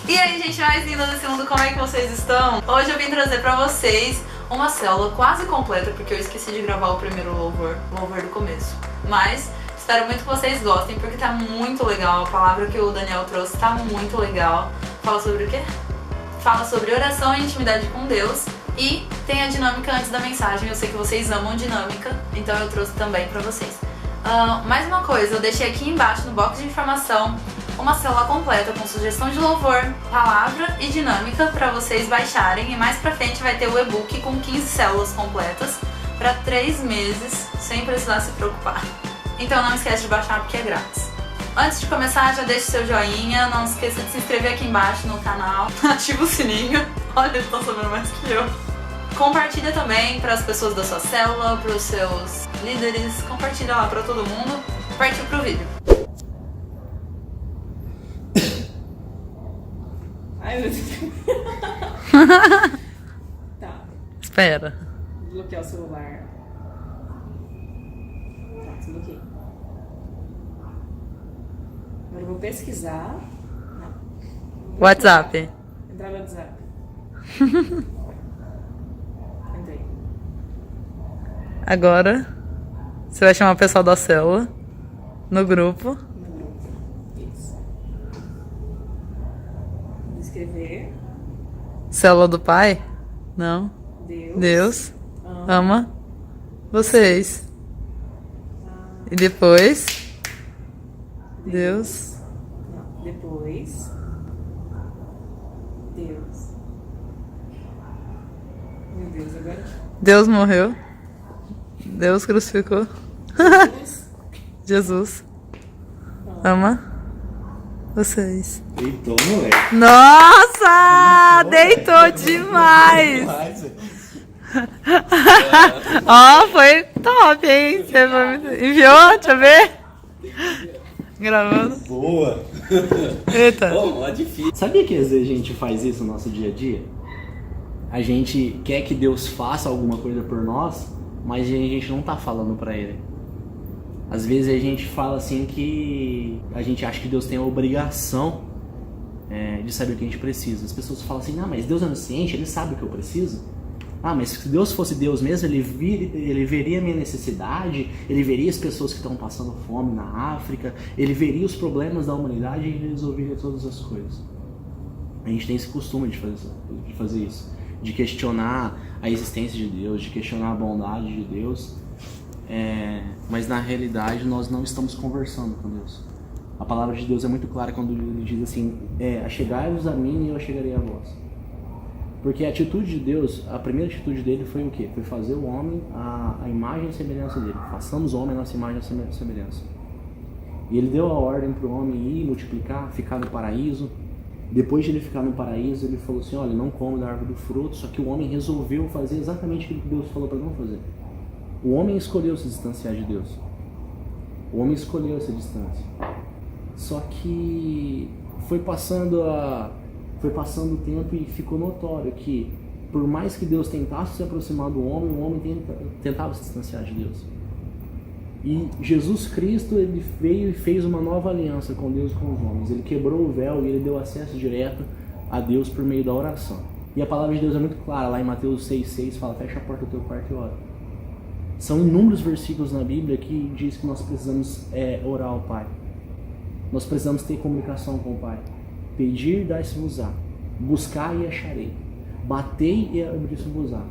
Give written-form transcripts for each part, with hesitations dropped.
E aí, gente mais linda desse mundo, como é que vocês estão? Hoje eu vim trazer pra vocês uma célula quase completa, porque eu esqueci de gravar o primeiro louvor do começo. Mas espero muito que vocês gostem, porque tá muito legal. A palavra que o Daniel trouxe tá muito legal. Fala sobre o quê? Fala sobre oração e intimidade com Deus. E tem a dinâmica antes da mensagem. Eu sei que vocês amam dinâmica, então eu trouxe também pra vocês. Mais uma coisa, eu deixei aqui embaixo no box de informação uma célula completa com sugestão de louvor, palavra e dinâmica para vocês baixarem. E mais pra frente vai ter o e-book com 15 células completas para 3 meses, sem precisar se preocupar. Então não esquece de baixar porque é grátis. Antes de começar, já deixa o seu joinha, não esqueça de se inscrever aqui embaixo no canal, ativa o sininho, olha, eles estão sabendo mais que eu. Compartilha também para as pessoas da sua célula, para os seus líderes, compartilha lá para todo mundo. Partiu pro vídeo. Ai, meu Deus. Tá. Espera. Bloquear o celular. Tá, desbloqueei. Agora eu vou pesquisar. Não. WhatsApp. Entrar no WhatsApp. Entrei. Agora você vai chamar o pessoal da célula no grupo. No grupo. Isso. Vou escrever. Célula do Pai? Não. Deus ama vocês. E depois Deus. Não, depois. Deus. Meu Deus, agora. Deus morreu. Deus crucificou. Deus. Jesus ama vocês. Deitou, moleque. Nossa! Deitou demais! Ó, foi top, hein? Você enviou? Deixa eu ver. Gravando. Boa. Eita. Ó, difícil. Sabia que às vezes a gente faz isso no nosso dia a dia? A gente quer que Deus faça alguma coisa por nós, mas a gente não tá falando pra Ele. Às vezes a gente fala assim que a gente acha que Deus tem a obrigação de saber o que a gente precisa. As pessoas falam assim, não, mas Deus é onisciente, Ele sabe o que eu preciso. Ah, mas se Deus fosse Deus mesmo, Ele veria a minha necessidade, Ele veria as pessoas que estão passando fome na África, Ele veria os problemas da humanidade e Ele resolveria todas as coisas. A gente tem esse costume de fazer isso, de questionar a existência de Deus, de questionar a bondade de Deus. Mas na realidade nós não estamos conversando com Deus. A palavra de Deus é muito clara quando ele diz assim, achegai-vos a mim e eu achegarei a vós. Porque a atitude de Deus, a primeira atitude dele foi o quê? Foi fazer o homem a imagem e semelhança dele. Façamos o homem a nossa imagem e semelhança. E ele deu a ordem para o homem ir, multiplicar, ficar no paraíso. Depois de ele ficar no paraíso, ele falou assim, olha, não come da árvore do fruto, só que o homem resolveu fazer exatamente aquilo que Deus falou para não fazer. O homem escolheu se distanciar de Deus. O homem escolheu essa distância. Só que foi passando o tempo e ficou notório que, por mais que Deus tentasse se aproximar do homem, o homem tentava se distanciar de Deus. E Jesus Cristo, ele veio e fez uma nova aliança com Deus e com os homens. Ele quebrou o véu e ele deu acesso direto a Deus por meio da oração. E a palavra de Deus é muito clara, lá em Mateus 6,6 fala, fecha a porta do teu quarto e ora. São inúmeros versículos na Bíblia que diz que nós precisamos orar ao Pai. Nós precisamos ter comunicação com o Pai. Pedir, dar-se-vos-á. Buscar e acharei. Batei e abrir-se-vos-á.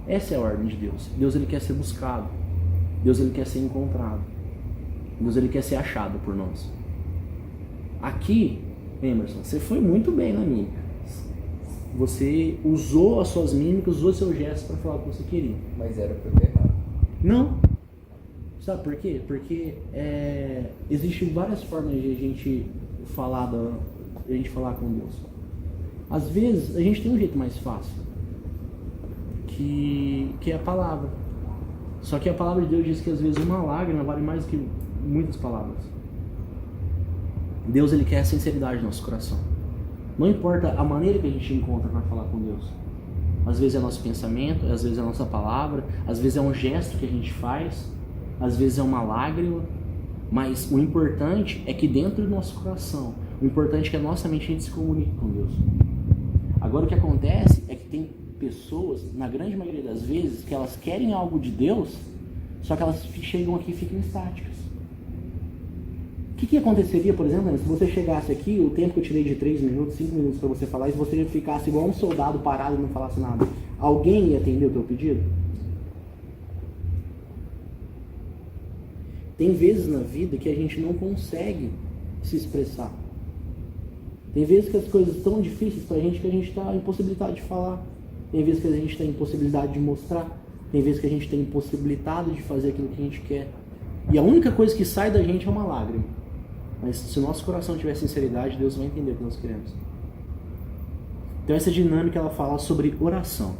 Essa é a ordem de Deus. Deus, ele quer ser buscado. Deus, ele quer ser encontrado. Deus, ele quer ser achado por nós. Aqui, Emerson, você foi muito bem na mímica. Você usou as suas mímicas, usou seus gestos para falar o que você queria. Mas era pra eu ter errado. Não. Sabe por quê? Porque existem várias formas de a gente falar com Deus. Às vezes, a gente tem um jeito mais fácil, que é a palavra. Só que a palavra de Deus diz que às vezes uma lágrima vale mais do que muitas palavras. Deus, ele quer a sinceridade do nosso coração. Não importa a maneira que a gente encontra para falar com Deus. Às vezes é nosso pensamento, às vezes é a nossa palavra, às vezes é um gesto que a gente faz, às vezes é uma lágrima, mas o importante é que dentro do nosso coração O importante é que a nossa mente a gente se comunique com Deus. Agora o que acontece é que tem pessoas, na grande maioria das vezes, que elas querem algo de Deus, só que elas chegam aqui e ficam estáticas. O que aconteceria, por exemplo, se você chegasse aqui, o tempo que eu tirei de 3 minutos, 5 minutos para você falar, e se você ficasse igual um soldado parado e não falasse nada, alguém ia atender o teu pedido? Tem vezes na vida que a gente não consegue se expressar. Tem vezes que as coisas estão difíceis pra gente que a gente está impossibilitado de falar. Tem vezes que a gente está impossibilidade de mostrar. Tem vezes que a gente está impossibilitado de fazer aquilo que a gente quer. E a única coisa que sai da gente é uma lágrima. Mas se o nosso coração tiver sinceridade, Deus vai entender o que nós queremos. Então essa dinâmica ela fala sobre oração.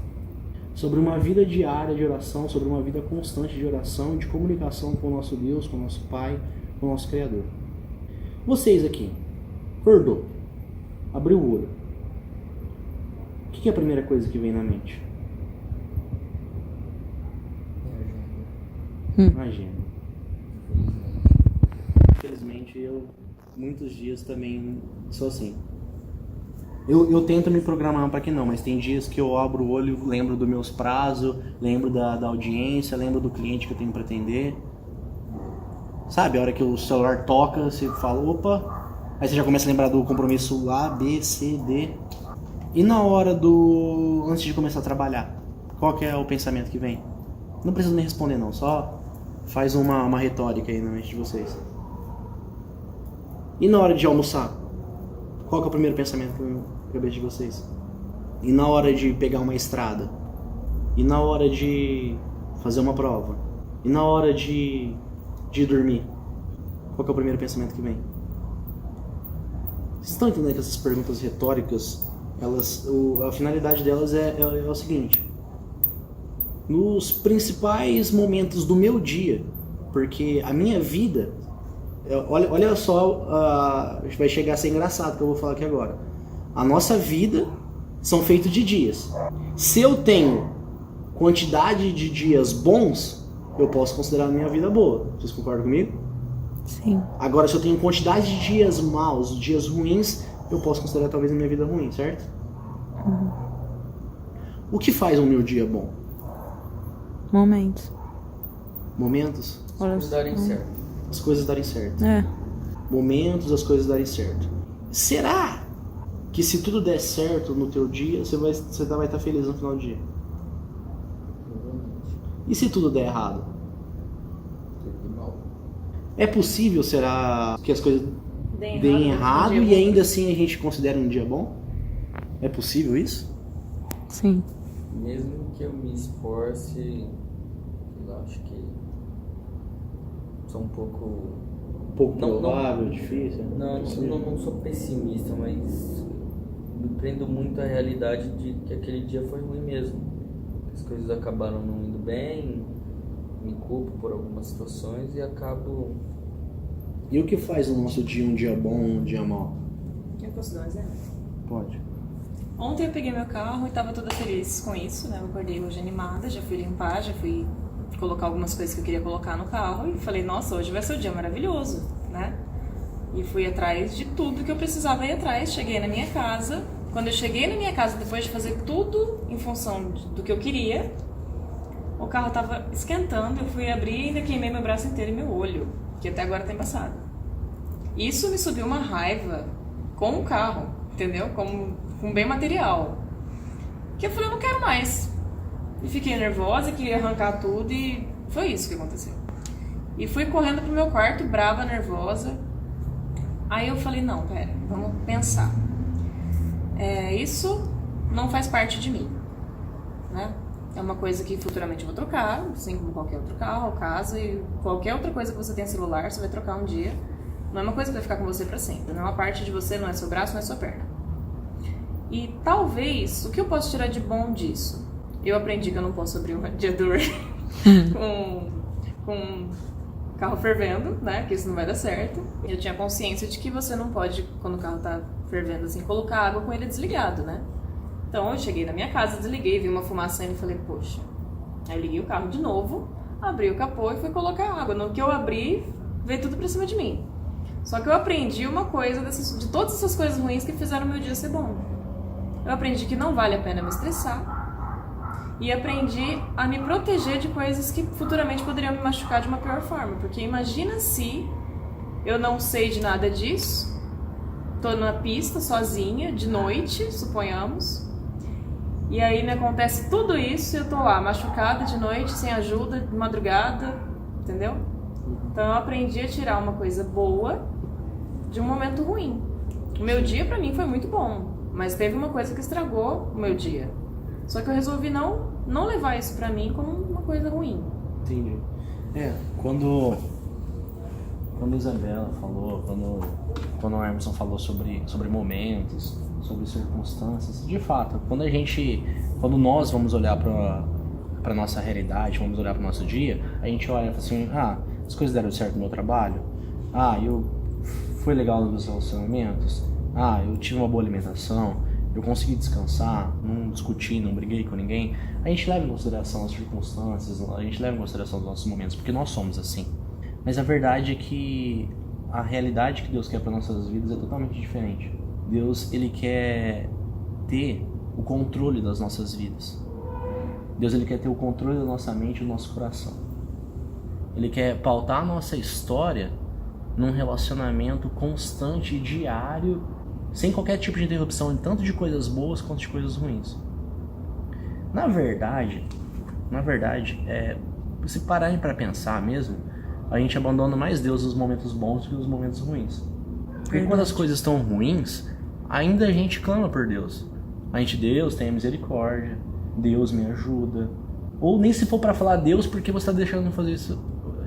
Sobre uma vida diária de oração, sobre uma vida constante de oração, de comunicação com o nosso Deus, com o nosso Pai, com o nosso Criador. Vocês aqui, acordou, abriu o olho. O que é a primeira coisa que vem na mente? Agenda. Infelizmente, eu muitos dias também sou assim. Eu tento me programar para que não, mas tem dias que eu abro o olho, lembro dos meus prazos, lembro da audiência, lembro do cliente que eu tenho para atender. Sabe, a hora que o celular toca, você fala, opa, aí você já começa a lembrar do compromisso A, B, C, D. E na hora antes de começar a trabalhar, qual que é o pensamento que vem? Não precisa nem responder não, só faz uma retórica aí na mente de vocês. E na hora de almoçar? Qual que é o primeiro pensamento que vem na cabeça de vocês? E na hora de pegar uma estrada? E na hora de fazer uma prova? E na hora de dormir? Qual que é o primeiro pensamento que vem? Vocês estão entendendo que essas perguntas retóricas, a finalidade delas é o seguinte. Nos principais momentos do meu dia, porque a minha vida... Olha só, vai chegar a ser engraçado que eu vou falar aqui agora. A nossa vida são feitos de dias. Se eu tenho quantidade de dias bons, eu posso considerar a minha vida boa. Vocês concordam comigo? Sim. Agora, se eu tenho quantidade de dias maus, dias ruins, eu posso considerar talvez a minha vida ruim, certo? Uhum. O que faz o meu dia bom? Momentos. Momentos? As coisas darem certo. As coisas darem certo. É. Momentos, as coisas darem certo. Será que se tudo der certo no teu dia, você vai estar feliz no final do dia? E se tudo der errado? É possível, será, que as coisas deem errado e ainda assim a gente considera um dia bom? É possível isso? Sim. Mesmo que eu me esforce, eu acho que sou um pouco provável, difícil? Não sou pessimista, mas me prendo muito à realidade de que aquele dia foi ruim mesmo. As coisas acabaram não indo bem, me culpo por algumas situações e acabo... E o que faz o nosso dia um dia bom, um dia mau? Eu posso dar um exemplo? Pode. Ontem eu peguei meu carro e tava toda feliz com isso, né? Eu acordei hoje animada, já fui limpar, já fui colocar algumas coisas que eu queria colocar no carro e falei, nossa, hoje vai ser um dia maravilhoso, né? E fui atrás de tudo que eu precisava ir atrás, cheguei na minha casa. Quando eu cheguei na minha casa, depois de fazer tudo em função do que eu queria, o carro tava esquentando, eu fui abrir e ainda queimei meu braço inteiro e meu olho, que até agora tá embaçado. Isso me subiu uma raiva com o carro, entendeu? Com bem material. Que eu falei, eu não quero mais. E fiquei nervosa, queria arrancar tudo e foi isso que aconteceu. E fui correndo pro meu quarto, brava, nervosa. Aí eu falei, não, pera, vamos pensar. Isso não faz parte de mim, né? É uma coisa que futuramente eu vou trocar, assim como qualquer outro carro, casa e qualquer outra coisa que você tenha celular, você vai trocar um dia. Não é uma coisa que vai ficar com você pra sempre. Não é uma parte de você, não é seu braço, não é sua perna. E talvez, o que eu posso tirar de bom disso? Eu aprendi que eu não posso abrir um radiador com carro fervendo, né? Que isso não vai dar certo. Eu tinha consciência de que você não pode, quando o carro tá fervendo assim, colocar água com ele desligado, né? Então eu cheguei na minha casa, desliguei, vi uma fumaça saindo e falei, poxa. Aí eu liguei o carro de novo, abri o capô e fui colocar água. No que eu abri, veio tudo pra cima de mim. Só que eu aprendi uma coisa de todas essas coisas ruins que fizeram meu dia ser bom. Eu aprendi que não vale a pena me estressar. E aprendi a me proteger de coisas que futuramente poderiam me machucar de uma pior forma. Porque imagina se eu não sei de nada disso, tô na pista sozinha, de noite, suponhamos, e aí me acontece tudo isso e eu tô lá, machucada de noite, sem ajuda, de madrugada, entendeu? Então eu aprendi a tirar uma coisa boa de um momento ruim. O meu dia pra mim foi muito bom, mas teve uma coisa que estragou o meu dia. Só que eu resolvi não levar isso pra mim como uma coisa ruim. Entendi. Quando a Isabela falou, quando o Emerson falou sobre momentos, sobre circunstâncias, de fato, quando nós vamos olhar para nossa realidade, vamos olhar para o nosso dia, a gente olha e fala assim, as coisas deram certo no meu trabalho, foi legal nos meus relacionamentos, eu tive uma boa alimentação, eu consegui descansar, não discuti, não briguei com ninguém. A gente leva em consideração as circunstâncias, a gente leva em consideração os nossos momentos, porque nós somos assim. Mas a verdade é que a realidade que Deus quer para nossas vidas é totalmente diferente. Deus, Ele quer ter o controle das nossas vidas. Deus, Ele quer ter o controle da nossa mente e do nosso coração. Ele quer pautar a nossa história num relacionamento constante e diário, sem qualquer tipo de interrupção, tanto de coisas boas quanto de coisas ruins. Na verdade, se pararem para pensar mesmo, a gente abandona mais Deus nos momentos bons do que nos momentos ruins. Porque quando as coisas estão ruins, ainda a gente clama por Deus. Deus, tenha misericórdia, Deus me ajuda. Ou nem se for para falar Deus, porque você está deixando de fazer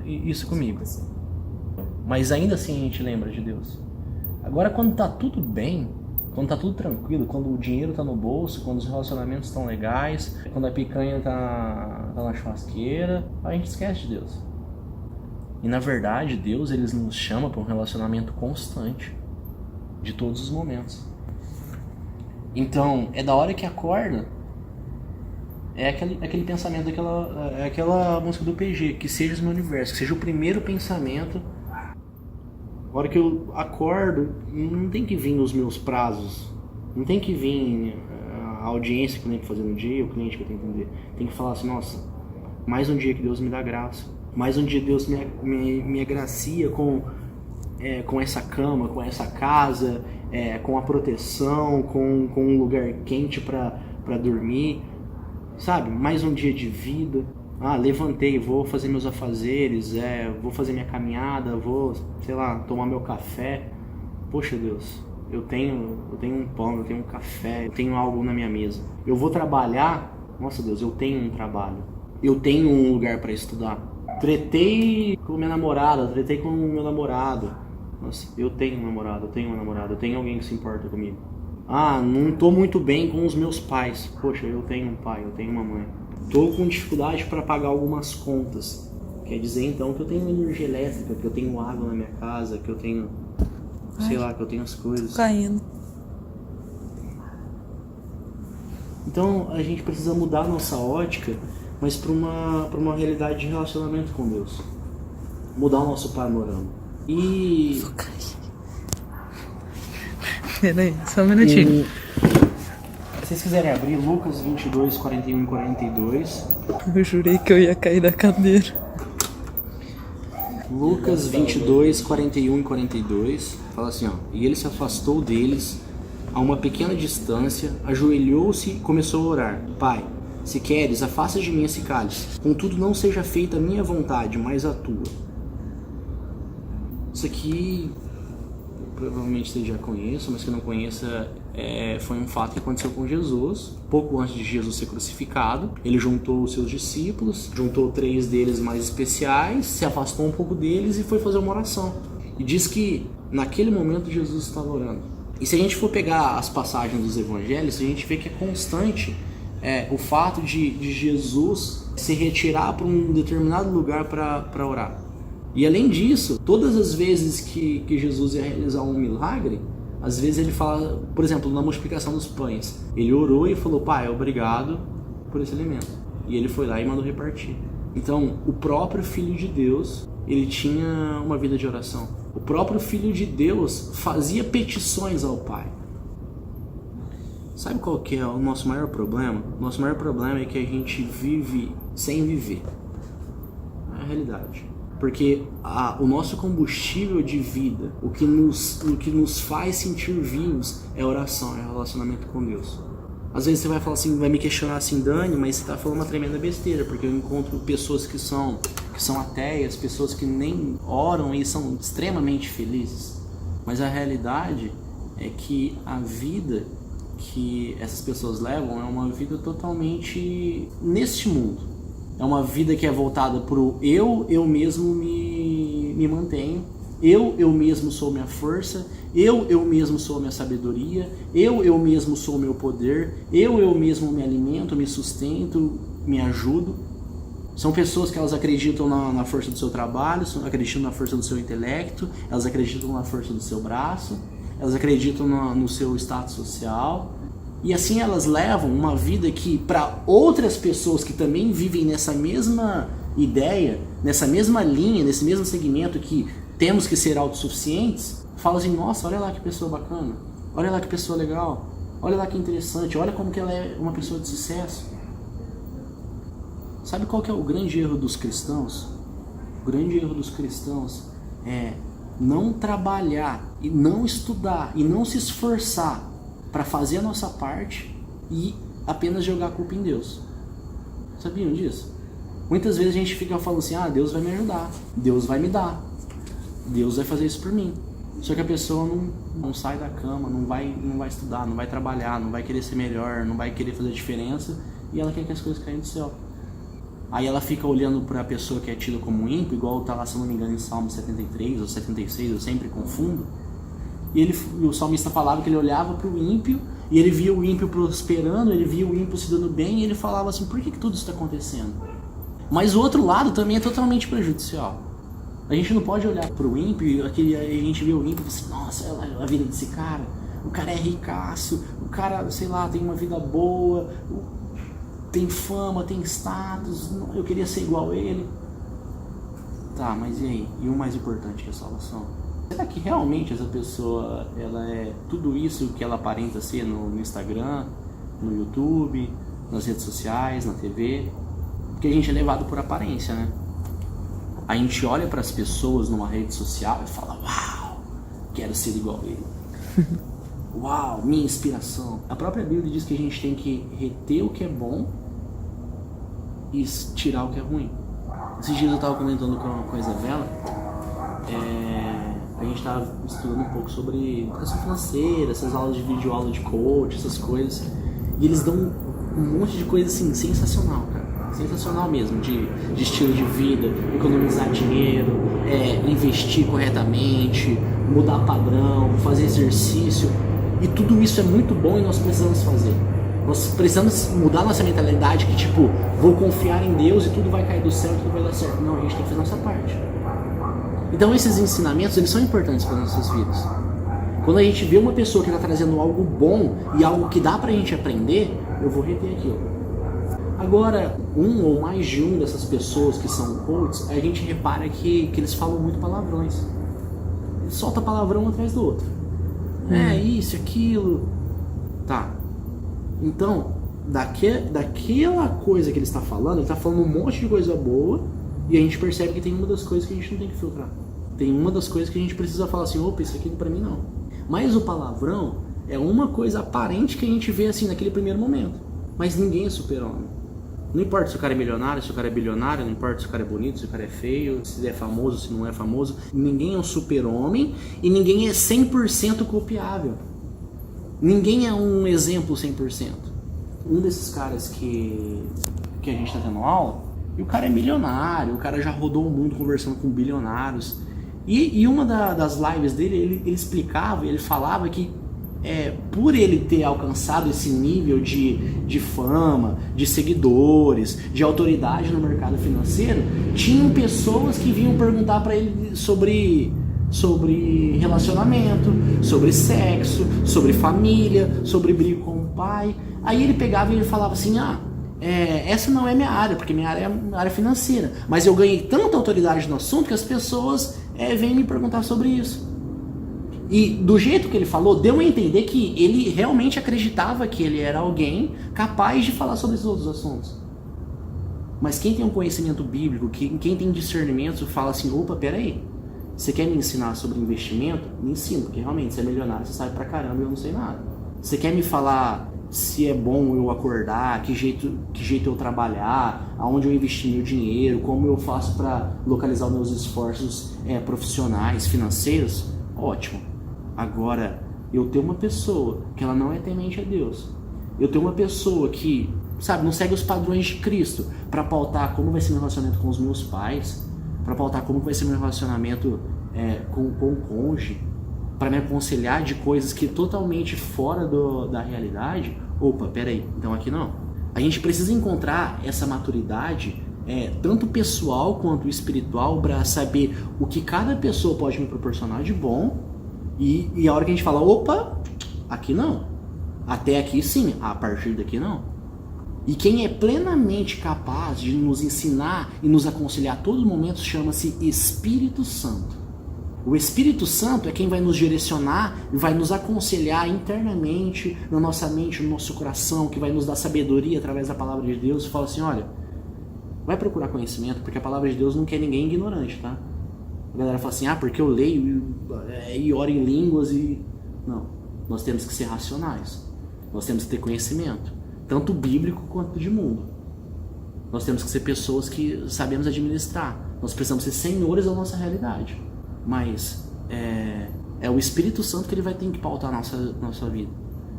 isso comigo. Mas ainda assim a gente lembra de Deus. Agora quando tá tudo bem, quando tá tudo tranquilo, quando o dinheiro tá no bolso, quando os relacionamentos estão legais, quando a picanha tá na churrasqueira, a gente esquece de Deus. E na verdade, Deus, Ele nos chama para um relacionamento constante, de todos os momentos. Então, é da hora que acorda, é aquele pensamento, aquela música do PG, que seja o meu universo, que seja o primeiro pensamento. A hora que eu acordo, não tem que vir os meus prazos, não tem que vir a audiência que eu tenho que fazer no dia, o cliente que eu tenho que atender. Tem que falar assim, nossa, mais um dia que Deus me dá graça. Mais um dia Deus me agracia com essa cama, com essa casa, com a proteção, com um lugar quente para dormir, sabe? Mais um dia de vida. Levantei, vou fazer meus afazeres, vou fazer minha caminhada, vou, sei lá, tomar meu café. Poxa Deus, eu tenho um pão, eu tenho um café, eu tenho algo na minha mesa. Eu vou trabalhar, nossa Deus, eu tenho um trabalho. Eu tenho um lugar para estudar. Tretei com minha namorada, tretei com o meu namorado. Nossa, eu tenho um namorado, eu tenho uma namorada, eu tenho alguém que se importa comigo. Não tô muito bem com os meus pais. Poxa, eu tenho um pai, eu tenho uma mãe. Tô com dificuldade para pagar algumas contas. Quer dizer então que eu tenho energia elétrica, que eu tenho água na minha casa, que eu tenho, sei lá, que eu tenho as coisas. Caindo. Então a gente precisa mudar a nossa ótica, mas para uma realidade de relacionamento com Deus. Mudar o nosso panorama. E... Peraí, só um minutinho. Se vocês quiserem abrir Lucas 22, 41 e 42. Eu jurei que eu ia cair da cadeira. Lucas 22, 41 e 42. Fala assim, E ele se afastou deles a uma pequena distância, ajoelhou-se e começou a orar. Pai, se queres, afasta de mim esse cálice. Contudo, não seja feita a minha vontade, mas a tua. Isso aqui, provavelmente você já conheça, mas que não conheça, foi um fato que aconteceu com Jesus. Pouco antes de Jesus ser crucificado, ele juntou os seus discípulos, juntou 3 deles mais especiais, se afastou um pouco deles e foi fazer uma oração. E diz que naquele momento Jesus estava orando. E se a gente for pegar as passagens dos evangelhos, a gente vê que é constante o fato de Jesus se retirar para um determinado lugar para orar. E além disso, todas as vezes que Jesus ia realizar um milagre, às vezes ele fala, por exemplo, na multiplicação dos pães, ele orou e falou, Pai, obrigado por esse alimento. E ele foi lá e mandou repartir. Então, o próprio Filho de Deus, ele tinha uma vida de oração. O próprio Filho de Deus fazia petições ao Pai. Sabe qual que é o nosso maior problema? O nosso maior problema é que a gente vive sem viver. É a realidade. Porque o nosso combustível de vida, o que nos faz sentir vivos é a oração, é o relacionamento com Deus. Às vezes você vai falar assim, vai me questionar assim, Dani, mas você está falando uma tremenda besteira, porque eu encontro pessoas que são ateias, pessoas que nem oram e são extremamente felizes. Mas a realidade é que a vida que essas pessoas levam é uma vida totalmente neste mundo. É uma vida que é voltada para o eu mesmo me mantenho, eu mesmo sou minha força, eu mesmo sou minha sabedoria, eu mesmo sou meu poder, eu mesmo me alimento, me sustento, me ajudo. São pessoas que elas acreditam na força do seu trabalho, acreditam na força do seu intelecto, elas acreditam na força do seu braço, elas acreditam no seu status social. E assim elas levam uma vida que, para outras pessoas que também vivem nessa mesma ideia, nessa mesma linha, nesse mesmo segmento que temos que ser autossuficientes, falam assim, nossa, olha lá que pessoa bacana, olha lá que pessoa legal, olha lá que interessante, olha como que ela é uma pessoa de sucesso. Sabe qual que é o grande erro dos cristãos? O grande erro dos cristãos é não trabalhar e não estudar e não se esforçar para fazer a nossa parte e apenas jogar a culpa em Deus. Sabiam disso? Muitas vezes a gente fica falando assim, Deus vai me ajudar, Deus vai me dar, Deus vai fazer isso por mim. Só que a pessoa não sai da cama, não vai estudar, não vai trabalhar, não vai querer ser melhor, não vai querer fazer diferença e ela quer que as coisas caem do céu. Aí ela fica olhando para a pessoa que é tida como ímpio, igual está lá, se não me engano, em Salmo 73 ou 76, eu sempre confundo. E o salmista falava que ele olhava para o ímpio e ele via o ímpio prosperando, ele via o ímpio se dando bem e ele falava assim, por que tudo isso está acontecendo? Mas o outro lado também é totalmente prejudicial. A gente não pode olhar para o ímpio e a gente vê o ímpio e assim, nossa, olha a vida desse cara, o cara é ricaço, o cara, sei lá, tem uma vida boa, tem fama, tem status, eu queria ser igual a ele. Tá, mas e aí? E o mais importante que é a salvação? Será que realmente essa pessoa ela é tudo isso que ela aparenta ser no Instagram, no YouTube, nas redes sociais, na TV? Porque a gente é levado por aparência, né? A gente olha para as pessoas numa rede social e fala, uau, quero ser igual a ele. Uau, minha inspiração. A própria Bíblia diz que a gente tem que reter o que é bom e tirar o que é ruim. Esses dias eu estava comentando com a Isabela, a gente estava estudando um pouco sobre educação financeira, essas aulas de videoaula de coach, essas coisas, e eles dão um monte de coisa assim, sensacional, cara, sensacional mesmo, de estilo de vida, economizar dinheiro, investir corretamente, mudar padrão, fazer exercício, e tudo isso é muito bom e nós precisamos fazer. Nós precisamos mudar nossa mentalidade que tipo, vou confiar em Deus e tudo vai cair do céu e tudo vai dar certo. Não, a gente tem que fazer a nossa parte. Então esses ensinamentos, eles são importantes para as nossas vidas. Quando a gente vê uma pessoa que está trazendo algo bom e algo que dá para a gente aprender, eu vou reter aquilo. Agora, um ou mais de um dessas pessoas que são coaches, a gente repara que eles falam muito palavrões. Eles soltam palavrão um atrás do outro. Isso, aquilo. Tá. Então, daquela coisa que ele está falando, ele está falando um monte de coisa boa e a gente percebe que tem uma das coisas que a gente não tem que filtrar. Tem uma das coisas que a gente precisa falar assim, opa, isso aqui pra mim não. Mas o palavrão é uma coisa aparente que a gente vê assim naquele primeiro momento. Mas ninguém é super-homem. Não importa se o cara é milionário, se o cara é bilionário, não importa se o cara é bonito, se o cara é feio, se é famoso, se não é famoso. Ninguém é um super-homem e ninguém é 100% copiável. Ninguém é um exemplo 100%. Um desses caras que a gente tá tendo aula, e o cara é milionário, o cara já rodou o mundo conversando com bilionários. E uma das lives dele, ele explicava, ele falava que por ele ter alcançado esse nível de fama, de seguidores, de autoridade no mercado financeiro, tinham pessoas que vinham perguntar para ele sobre relacionamento, sobre sexo, sobre família, sobre briga com o pai. Aí ele pegava e ele falava assim, essa não é minha área, porque minha área é a área financeira, mas eu ganhei tanta autoridade no assunto que as pessoas vem me perguntar sobre isso. E do jeito que ele falou, deu a entender que ele realmente acreditava que ele era alguém capaz de falar sobre esses outros assuntos. Mas quem tem um conhecimento bíblico, quem tem discernimento, fala assim, opa, peraí, você quer me ensinar sobre investimento? Me ensina, porque realmente você é milionário, você sabe pra caramba e eu não sei nada. Você quer me falar se é bom eu acordar, que jeito eu trabalhar, aonde eu investir meu dinheiro, como eu faço para localizar os meus esforços profissionais, financeiros? Ótimo. Agora, eu tenho uma pessoa que ela não é temente a Deus. Eu tenho uma pessoa que, sabe, não segue os padrões de Cristo para pautar como vai ser meu relacionamento com os meus pais, para pautar como vai ser meu relacionamento com o cônjuge, para me aconselhar de coisas que totalmente fora da realidade. Opa, peraí, então aqui não. A gente precisa encontrar essa maturidade, tanto pessoal quanto espiritual, para saber o que cada pessoa pode me proporcionar de bom, e a hora que a gente fala, opa, aqui não. Até aqui sim, a partir daqui não. E quem é plenamente capaz de nos ensinar e nos aconselhar a todo momento chama-se Espírito Santo. O Espírito Santo é quem vai nos direcionar e vai nos aconselhar internamente, na nossa mente, no nosso coração, que vai nos dar sabedoria através da palavra de Deus e fala assim, olha, vai procurar conhecimento, porque a palavra de Deus não quer ninguém ignorante, tá? A galera fala assim, porque eu leio e oro em línguas e... Não, nós temos que ser racionais, nós temos que ter conhecimento, tanto bíblico quanto de mundo. Nós temos que ser pessoas que sabemos administrar, nós precisamos ser senhores da nossa realidade. Mas é o Espírito Santo que ele vai ter que pautar a nossa vida.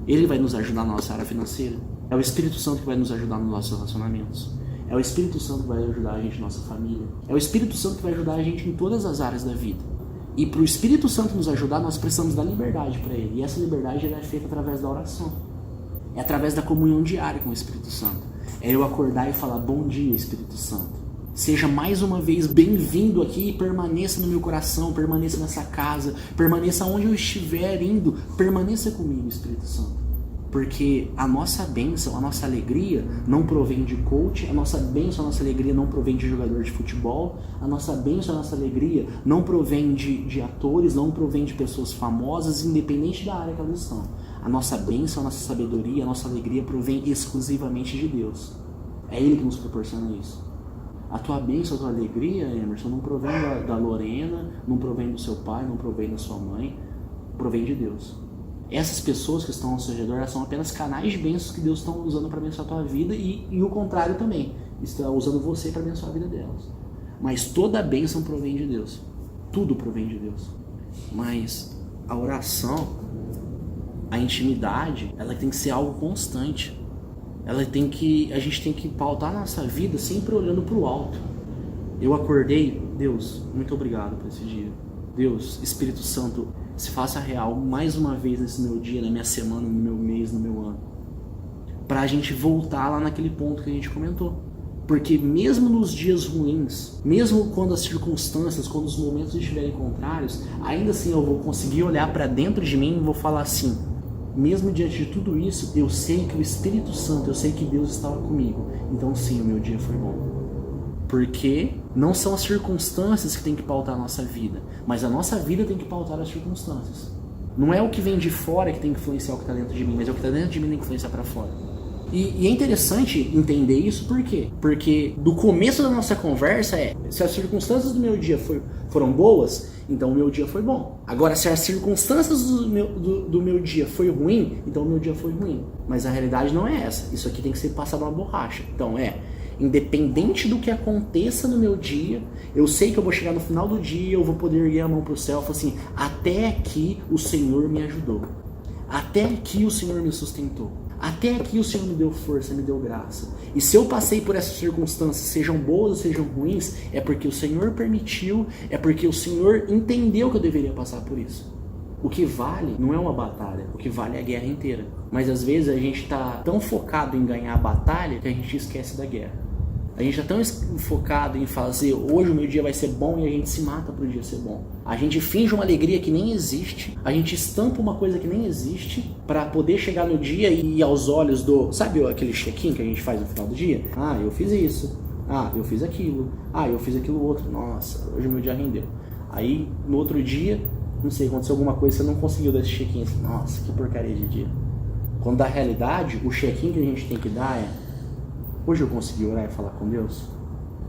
Ele vai nos ajudar na nossa área financeira. É o Espírito Santo que vai nos ajudar nos nossos relacionamentos. É o Espírito Santo que vai ajudar a gente na nossa família. É o Espírito Santo que vai ajudar a gente em todas as áreas da vida. E para o Espírito Santo nos ajudar, nós precisamos dar liberdade para ele. E essa liberdade é feita através da oração. É através da comunhão diária com o Espírito Santo. É eu acordar e falar, bom dia, Espírito Santo. Seja mais uma vez bem-vindo aqui e permaneça no meu coração, permaneça nessa casa, permaneça onde eu estiver indo, permaneça comigo, Espírito Santo. Porque a nossa bênção, a nossa alegria não provém de coach, a nossa bênção, a nossa alegria não provém de jogador de futebol, a nossa bênção, a nossa alegria não provém de atores, não provém de pessoas famosas, independente da área que elas estão. A nossa bênção, a nossa sabedoria, a nossa alegria provém exclusivamente de Deus. É Ele que nos proporciona isso. A tua bênção, a tua alegria, Emerson, não provém da Lorena, não provém do seu pai, não provém da sua mãe, provém de Deus. Essas pessoas que estão ao seu redor, elas são apenas canais de bênçãos que Deus está usando para abençoar a tua vida e o contrário também, está usando você para abençoar a vida delas. Mas toda a bênção provém de Deus, tudo provém de Deus. Mas a oração, a intimidade, ela tem que ser algo constante. A gente tem que pautar a nossa vida sempre olhando para o alto. Eu acordei, Deus, muito obrigado por esse dia. Deus, Espírito Santo, se faça real mais uma vez nesse meu dia, na minha semana, no meu mês, no meu ano. Pra gente voltar lá naquele ponto que a gente comentou. Porque mesmo nos dias ruins, mesmo quando as circunstâncias, quando os momentos estiverem contrários, ainda assim eu vou conseguir olhar para dentro de mim e vou falar assim, mesmo diante de tudo isso, eu sei que o Espírito Santo, eu sei que Deus estava comigo. Então sim, o meu dia foi bom. Porque não são as circunstâncias que tem que pautar a nossa vida, mas a nossa vida tem que pautar as circunstâncias. Não é o que vem de fora que tem que influenciar o que está dentro de mim, mas é o que está dentro de mim que tem que influenciar para fora. E é interessante entender isso, por quê? Porque do começo da nossa conversa se as circunstâncias do meu dia foram boas, então o meu dia foi bom. Agora, se as circunstâncias do meu dia foi ruim, então o meu dia foi ruim. Mas a realidade não é essa. Isso aqui tem que ser passado uma borracha. Então independente do que aconteça no meu dia, eu sei que eu vou chegar no final do dia, eu vou poder erguer a mão pro céu e falar assim, até aqui o Senhor me ajudou. Até aqui o Senhor me sustentou. Até aqui o Senhor me deu força, me deu graça. E se eu passei por essas circunstâncias, sejam boas ou sejam ruins, é porque o Senhor permitiu, é porque o Senhor entendeu que eu deveria passar por isso. O que vale não é uma batalha, o que vale é a guerra inteira. Mas às vezes a gente está tão focado em ganhar a batalha que a gente esquece da guerra. A gente está tão focado em fazer hoje o meu dia vai ser bom e a gente se mata pro dia ser bom. A gente finge uma alegria que nem existe, a gente estampa uma coisa que nem existe para poder chegar no dia e ir aos olhos sabe aquele check-in que a gente faz no final do dia? Eu fiz isso, eu fiz aquilo, eu fiz aquilo outro, nossa, hoje o meu dia rendeu. Aí, no outro dia, não sei, aconteceu alguma coisa, você não conseguiu dar esse check-in. Nossa, que porcaria de dia. Quando na realidade, o check-in que a gente tem que dar é: hoje eu consegui orar e falar com Deus?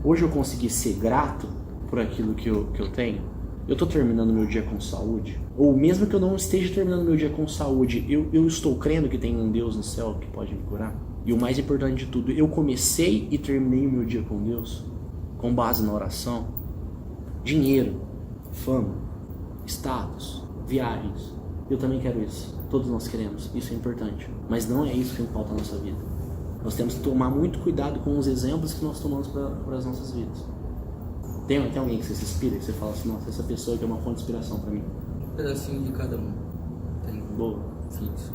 Hoje eu consegui ser grato por aquilo que eu tenho? Eu estou terminando meu dia com saúde? Ou mesmo que eu não esteja terminando meu dia com saúde, eu estou crendo que tem um Deus no céu que pode me curar? E o mais importante de tudo, eu comecei e terminei o meu dia com Deus com base na oração? Dinheiro, fama, status, viagens, eu também quero isso. Todos nós queremos, isso é importante. Mas não é isso que falta na nossa vida. Nós temos que tomar muito cuidado com os exemplos que nós tomamos para as nossas vidas. Tem alguém que você se inspira, que você fala assim: nossa, essa pessoa aqui é uma fonte de inspiração para mim? Um pedacinho de cada um. Tem Boa. fixo.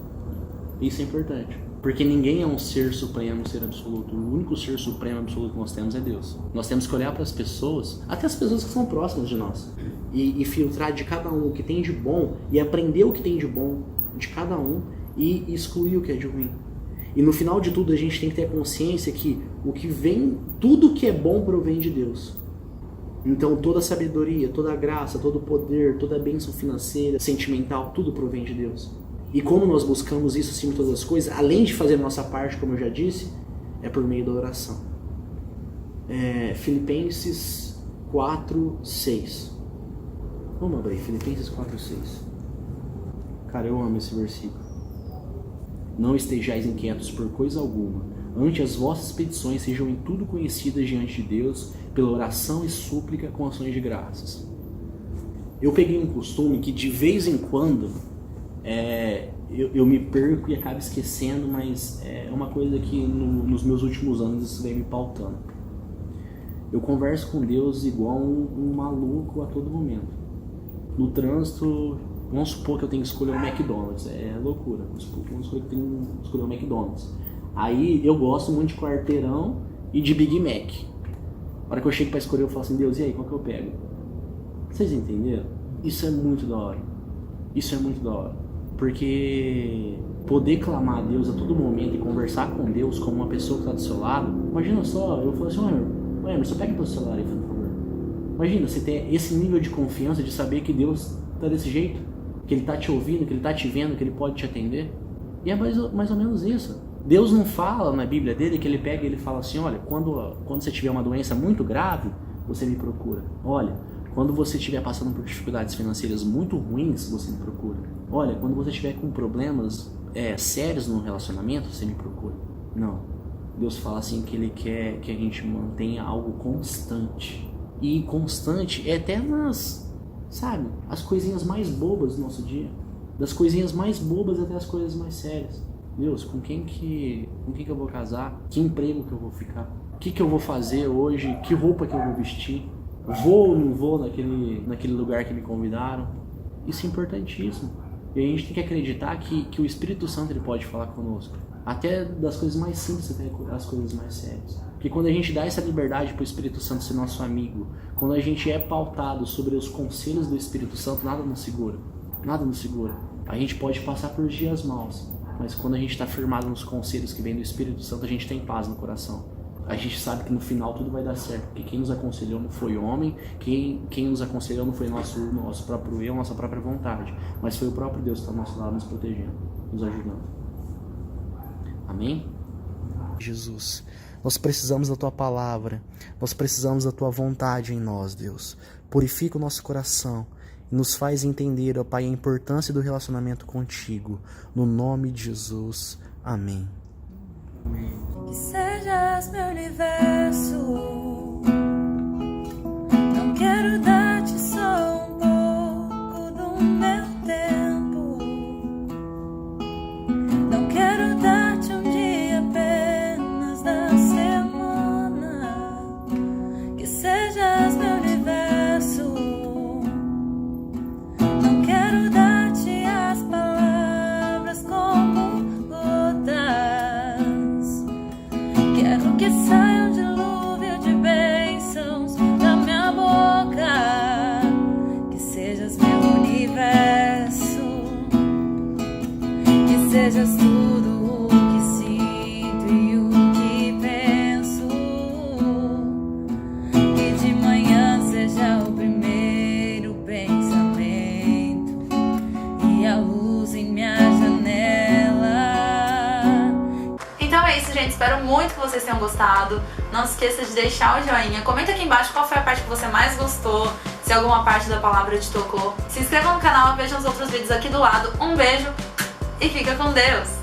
Isso é importante. Porque ninguém é um ser supremo, um ser absoluto. O único ser supremo absoluto que nós temos é Deus. Nós temos que olhar para as pessoas, até as pessoas que são próximas de nós, e filtrar de cada um o que tem de bom, e aprender o que tem de bom de cada um, e excluir o que é de ruim. E no final de tudo a gente tem que ter a consciência que o que vem, tudo que é bom provém de Deus. Então toda a sabedoria, toda a graça, todo o poder, toda a bênção financeira, sentimental, tudo provém de Deus. E como nós buscamos isso acima de todas as coisas, além de fazer a nossa parte, como eu já disse, é por meio da oração. Filipenses 4:6. Vamos abrir, Filipenses 4:6. Cara, eu amo esse versículo. Não estejais inquietos por coisa alguma, antes as vossas petições sejam em tudo conhecidas diante de Deus, pela oração e súplica com ações de graças. Eu peguei um costume que de vez em quando eu me perco e acabo esquecendo, mas é uma coisa que nos meus últimos anos isso vem me pautando. Eu converso com Deus igual um maluco a todo momento. No trânsito, vamos supor que eu tenho que escolher um McDonald's, é loucura, vamos supor que eu tenho que escolher um McDonald's. Aí eu gosto muito de quarteirão e de Big Mac. A hora que eu chego para escolher, eu falo assim: Deus, e aí, qual que eu pego? Vocês entenderam? Isso é muito da hora. Isso é muito da hora. Porque poder clamar a Deus a todo momento e conversar com Deus como uma pessoa que está do seu lado, imagina só, eu falo assim: Emerson, só pega teu celular aí, por favor. Imagina, você ter esse nível de confiança de saber que Deus está desse jeito, que Ele está te ouvindo, que Ele está te vendo, que Ele pode te atender. E é mais ou menos isso. Deus não fala na Bíblia dele que Ele pega e Ele fala assim: olha, quando você tiver uma doença muito grave, você me procura. Olha, quando você estiver passando por dificuldades financeiras muito ruins, você me procura. Olha, quando você estiver com problemas sérios no relacionamento, você me procura. Não. Deus fala assim que Ele quer que a gente mantenha algo constante. E constante é até as coisinhas mais bobas do nosso dia. Das coisinhas mais bobas até as coisas mais sérias. Deus, com quem que eu vou casar? Que emprego que eu vou ficar? O que eu vou fazer hoje? Que roupa que eu vou vestir? Vou ou não vou naquele lugar que me convidaram? Isso é importantíssimo. E a gente tem que acreditar que o Espírito Santo ele pode falar conosco. Até das coisas mais simples até as coisas mais sérias. Porque quando a gente dá essa liberdade para o Espírito Santo ser nosso amigo, quando a gente é pautado sobre os conselhos do Espírito Santo, nada nos segura. Nada nos segura. A gente pode passar por dias maus, mas quando a gente está firmado nos conselhos que vem do Espírito Santo, a gente tem paz no coração. A gente sabe que no final tudo vai dar certo, porque quem nos aconselhou não foi homem, quem nos aconselhou não foi nosso próprio eu, nossa própria vontade, mas foi o próprio Deus que está ao nosso lado nos protegendo, nos ajudando. Amém? Jesus, nós precisamos da Tua palavra, nós precisamos da Tua vontade em nós, Deus. Purifica o nosso coração e nos faz entender, ó Pai, a importância do relacionamento contigo. No nome de Jesus, amém. Que sejas meu universo, não quero dar-te só um pouco do meu tempo, não quero dar-te um dia apenas da semana. Que sejas meu universo, não quero dar-te as palavras como gotas. Quero que saia um dilúvio de bênçãos da minha boca. é isso, gente. Espero muito que vocês tenham gostado. Não se esqueça de deixar o joinha. Comenta aqui embaixo qual foi a parte que você mais gostou, se alguma parte da palavra te tocou. Se inscreva no canal e veja os outros vídeos aqui do lado. Um beijo e fica com Deus!